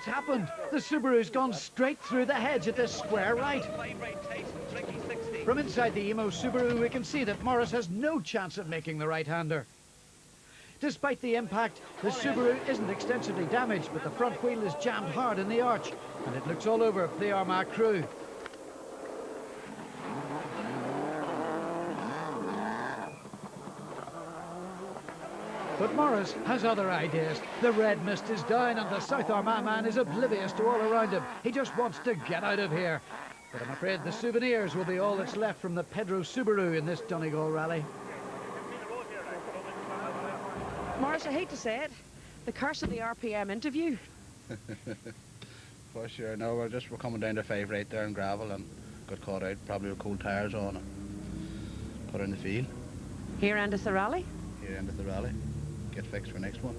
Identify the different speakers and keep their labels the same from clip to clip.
Speaker 1: What's happened? The Subaru's gone straight through the hedge at this square right. From inside the Emo Subaru, we can see that Morris has no chance of making the right-hander. Despite the impact, the Subaru isn't extensively damaged, but the front wheel is jammed hard in the arch, and it looks all over for the Armagh crew. But Morris has other ideas. The red mist is down and the South Armagh man is oblivious to all around him. He just wants to get out of here. But I'm afraid the souvenirs will be all that's left from the Pedro Subaru in this Donegal rally.
Speaker 2: Morris, I hate to say it, the curse of the RPM interview.
Speaker 3: For sure, no, we're coming down to 5 right there in gravel and got caught out, probably with cold tyres on it. Put her in the field.
Speaker 2: Here endeth the rally?
Speaker 3: Here endeth the rally. Get fixed for next one.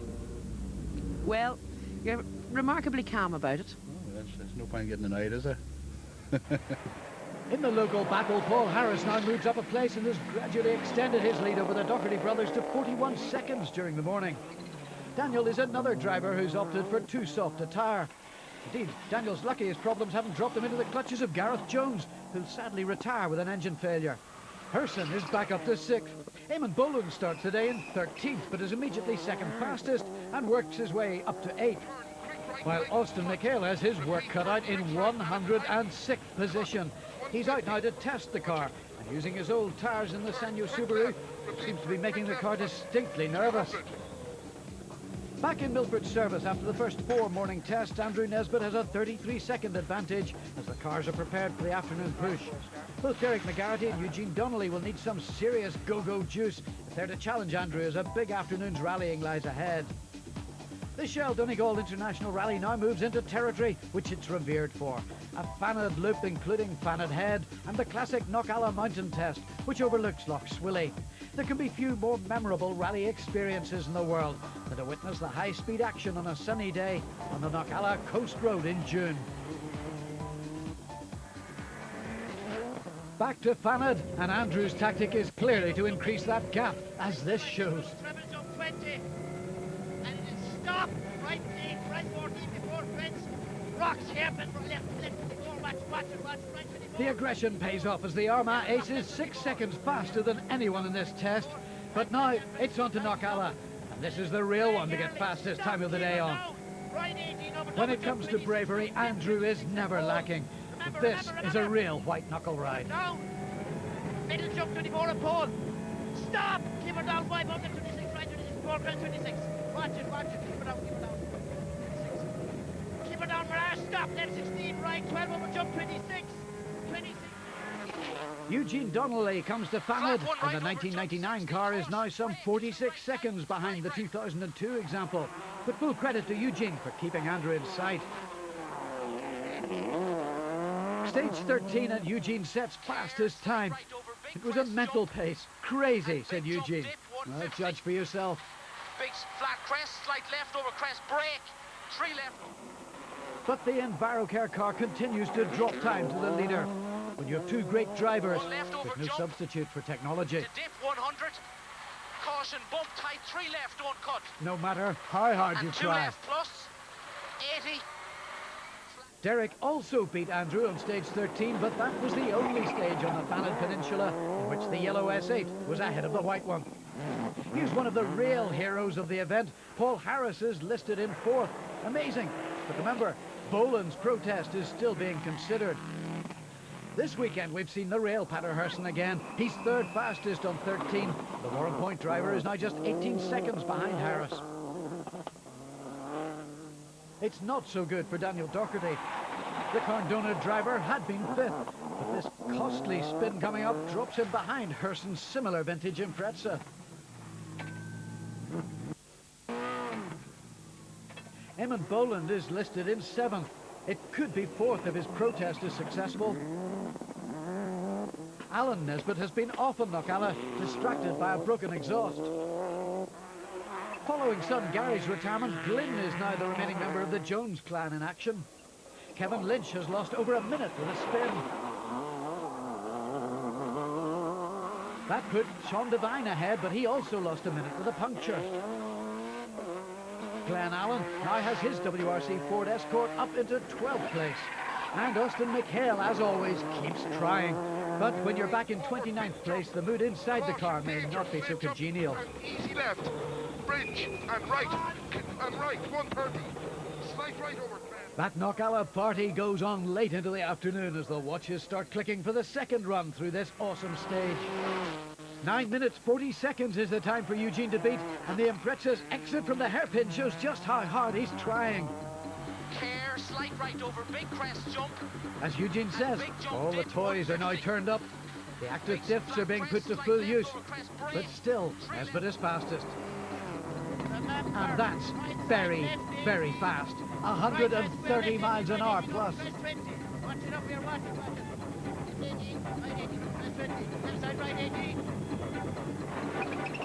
Speaker 2: Well, you're remarkably calm about it.
Speaker 3: Oh, there's no point getting annoyed, is there?
Speaker 1: In the local battle, Paul Harris now moves up a place and has gradually extended his lead over the Doherty brothers to 41 seconds during the morning. Daniel is another driver who's opted for too soft a tyre. Indeed, Daniel's lucky his problems haven't dropped him into the clutches of Gareth Jones, who'll sadly retire with an engine failure. Herson is back up to 6th. Eamon Boland starts today in 13th, but is immediately second fastest and works his way up to 8th. While Austin McHale has his work cut out in 106th position. He's out now to test the car, and using his old tyres in the Sanyo Subaru, seems to be making the car distinctly nervous. Back in Milford's service after the first 4 morning tests, Andrew Nesbitt has a 33-second advantage as the cars are prepared for the afternoon push. Both Derek McGarity and Eugene Donnelly will need some serious go-go juice if they're to challenge Andrew as a big afternoon's rallying lies ahead. The Shell Donegal International Rally now moves into territory which it's revered for. A Fanad loop including Fanad Head and the classic Knockalla Mountain Test, which overlooks Loch Swilly. There can be few more memorable rally experiences in the world than to witness the high-speed action on a sunny day on the Knockalla Coast Road in June. Back to Fanad, and Andrew's tactic is clearly to increase that gap, as this shows.
Speaker 4: Treble jump 20, and it'll stop right 8, right 14 before fence. Rocks hairpin from left, before, watch, right 24.
Speaker 1: The aggression pays off as the Armagh Ace is 6 seconds faster than anyone in this test. But now it's on to Knockalla, and this is the real one to get fastest time of the day on. When it comes to bravery, Andrew is never lacking. But this is a real white-knuckle ride.
Speaker 4: Middle jump 24 and pole. Stop! Keep her down 526, right 26, before ground 26. Watch it, keep her down, 26. Keep her down, Mirage, stop, left 16, right 12 over jump 26.
Speaker 1: Eugene Donnelly comes to Fanad, and the 1999 car is now some 46 seconds behind the 2002 example. But full credit to Eugene for keeping Andrew in sight. Stage 13 and Eugene sets fastest time. It was a mental pace. Crazy, said Eugene. Well, judge for yourself.
Speaker 4: Big flat crest, slight left over crest, brake, 3 left.
Speaker 1: But the EnviroCare car continues to drop time to the leader. When you have 2 great drivers, there's no substitute for technology.
Speaker 4: To dip 100, caution, bump tight, 3 left, don't cut.
Speaker 1: No matter how hard you
Speaker 4: And 2
Speaker 1: try.
Speaker 4: left plus, 80.
Speaker 1: Derek also beat Andrew on stage 13, but that was the only stage on the Fanad Peninsula in which the yellow S8 was ahead of the white one. Here's one of the real heroes of the event. Paul Harris is listed in 4th. Amazing. But remember, Boland's protest is still being considered. This weekend we've seen the real Pater Herson again. He's 3rd fastest on 13. The Warren Point driver is now just 18 seconds behind Harris. It's not so good for Daniel Doherty. The Carndona driver had been 5th, but this costly spin coming up drops him behind Herson's similar vintage Impreza. Eamon Boland is listed in 7th. It could be 4th if his protest is successful. Alan Nesbitt has been off on Knockalla, distracted by a broken exhaust. Following son Gary's retirement, Glynn is now the remaining member of the Jones clan in action. Kevin Lynch has lost over a minute with a spin. That put Sean Devine ahead, but he also lost a minute with a puncture. Glenn Allen now has his WRC Ford Escort up into 12th place. And Austin McHale, as always, keeps trying. But when you're back in 29th place, the mood inside the car may not be so congenial.
Speaker 5: Easy left, bridge, and right, 130. Slight right over.
Speaker 1: That Knockalla party goes on late into the afternoon as the watches start clicking for the second run through this awesome stage. 9 minutes 40 seconds is the time for Eugene to beat, and the Impreza's exit from the hairpin shows just how hard he's trying.
Speaker 4: Care, slight right over, big crest jump.
Speaker 1: As Eugene says, all the toys are now turned up. The active diffs are being put to full use, but still, Nesbitt is fastest. And that's very, very fast. 130 miles an hour plus.
Speaker 4: Watch it up here, watch it.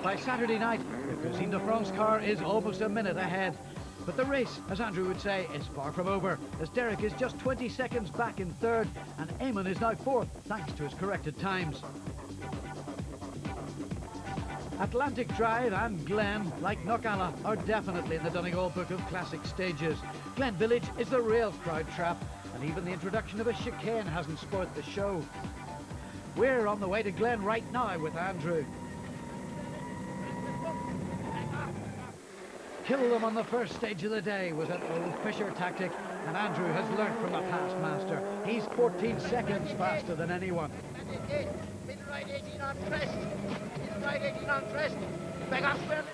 Speaker 1: By Saturday night, the Cuisine de France car is almost a minute ahead. But the race, as Andrew would say, is far from over, as Derek is just 20 seconds back in third, and Eamon is now fourth, thanks to his corrected times. Atlantic Drive and Glen, like Knockalla, are definitely in the Donegal book of classic stages. Glen Village is the real crowd trap, and even the introduction of a chicane hasn't spoilt the show. We're on the way to Glen right now with Andrew. Kill them on the first stage of the day was an old Fisher tactic, and Andrew has learnt from a past master. He's 14 seconds faster than anyone.
Speaker 4: Middle right 18 on crest. Middle right 18 on crest. Back off square.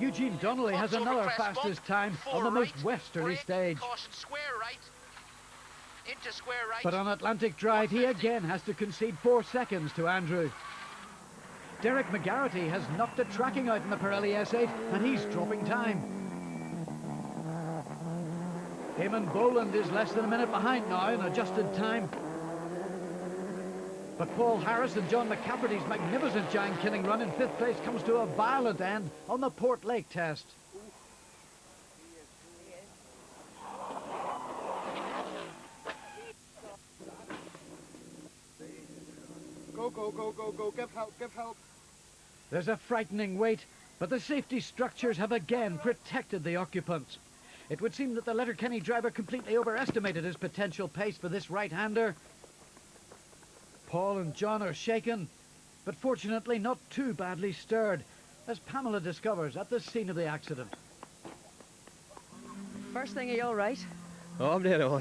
Speaker 1: Eugene Donnelly has another fastest time on the most westerly stage.
Speaker 4: Caution, square right. Into square right.
Speaker 1: But on Atlantic Drive, he again has to concede 4 seconds to Andrew. Derek McGarity has knocked the tracking out in the Pirelli S8, and he's dropping time. Eamon Boland is less than a minute behind now in adjusted time. But Paul Harris and John McCafferty's magnificent giant-killing run in 5th place comes to a violent end on the Port Lake test.
Speaker 5: Go, give help.
Speaker 1: There's a frightening wait, but the safety structures have again protected the occupants. It would seem that the Letterkenny driver completely overestimated his potential pace for this right-hander. Paul and John are shaken, but fortunately not too badly stirred, as Pamela discovers at the scene of the accident.
Speaker 2: First thing, are you all right?
Speaker 6: Oh, I'm dead on.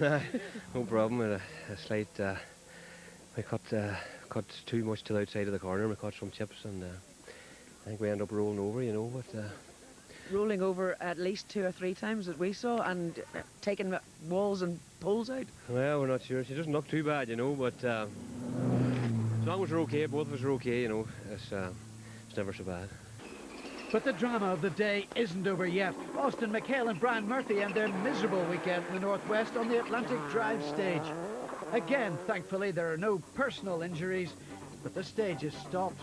Speaker 6: No problem. With a slight, I cut too much to the outside of the corner. We caught some chips, and I think we end up rolling over, you know. But
Speaker 2: Rolling over at least 2 or 3 times that we saw, and taking walls and poles out.
Speaker 6: well, we're not sure. She doesn't look too bad, you know. But as long as we're okay, both of us are okay, you know. It's never so bad.
Speaker 1: But the drama of the day isn't over yet. Austin McHale and Brian Murphy end their miserable weekend in the Northwest on the Atlantic Drive stage. Again, thankfully, there are no personal injuries, but the stage is stopped.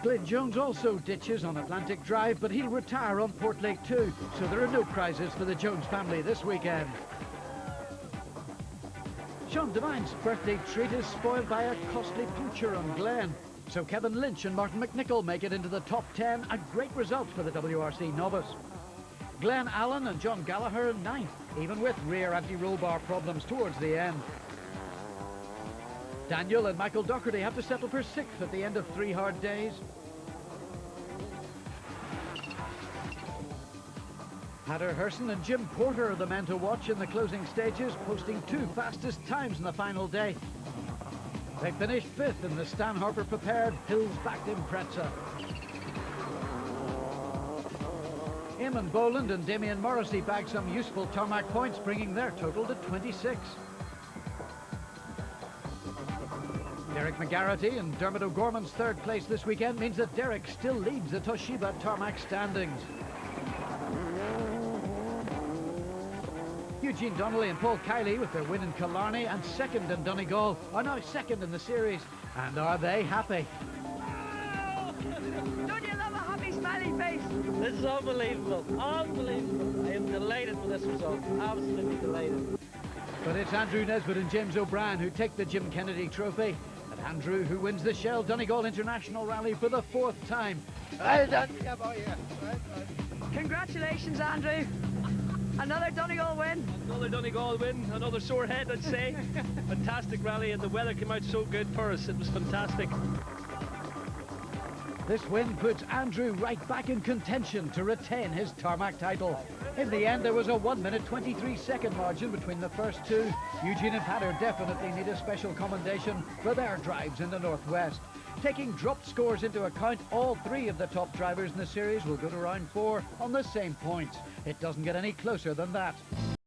Speaker 1: Glyn Jones also ditches on Atlantic Drive, but he'll retire on Port Lake too, so there are no prizes for the Jones family this weekend. Sean Devine's birthday treat is spoiled by a costly puncture on Glen. So Kevin Lynch and Martin McNichol make it into the top 10, a great result for the WRC novice. Glenn Allen and John Gallagher in 9th, even with rear anti-roll bar problems towards the end. Daniel and Michael Docherty have to settle for 6th at the end of 3 hard days. Hatter Herson and Jim Porter are the men to watch in the closing stages, posting 2 fastest times in the final day. They finished 5th in the Stan Harper prepared Hills-backed Impreza. Eamon Boland and Damien Morrissey bagged some useful tarmac points, bringing their total to 26. Derek McGarity and Dermot O'Gorman's 3rd place this weekend means that Derek still leads the Toshiba tarmac standings. Eugene Donnelly and Paul Kiley, with their win in Killarney and 2nd in Donegal, are now 2nd in the series. And are they happy?
Speaker 2: Don't you love a happy, smiley face?
Speaker 7: This is unbelievable, unbelievable. I am delighted with this result, absolutely delighted.
Speaker 1: But it's Andrew Nesbitt and James O'Brien who take the Jim Kennedy Trophy. At Andrew, who wins the Shell Donegal International Rally for the 4th time. Well done, yeah, boy, yeah. Well done.
Speaker 2: Congratulations, Andrew. Another Donegal win.
Speaker 7: Another Donegal win, another sore head, I'd say. Fantastic rally, and the weather came out so good for us. It was fantastic.
Speaker 1: This win puts Andrew right back in contention to retain his tarmac title. In the end, there was a 1 minute 23 second margin between the first two. Eugene and Patter definitely need a special commendation for their drives in the Northwest. Taking dropped scores into account, all 3 of the top drivers in the series will go to round 4 on the same points. It doesn't get any closer than that.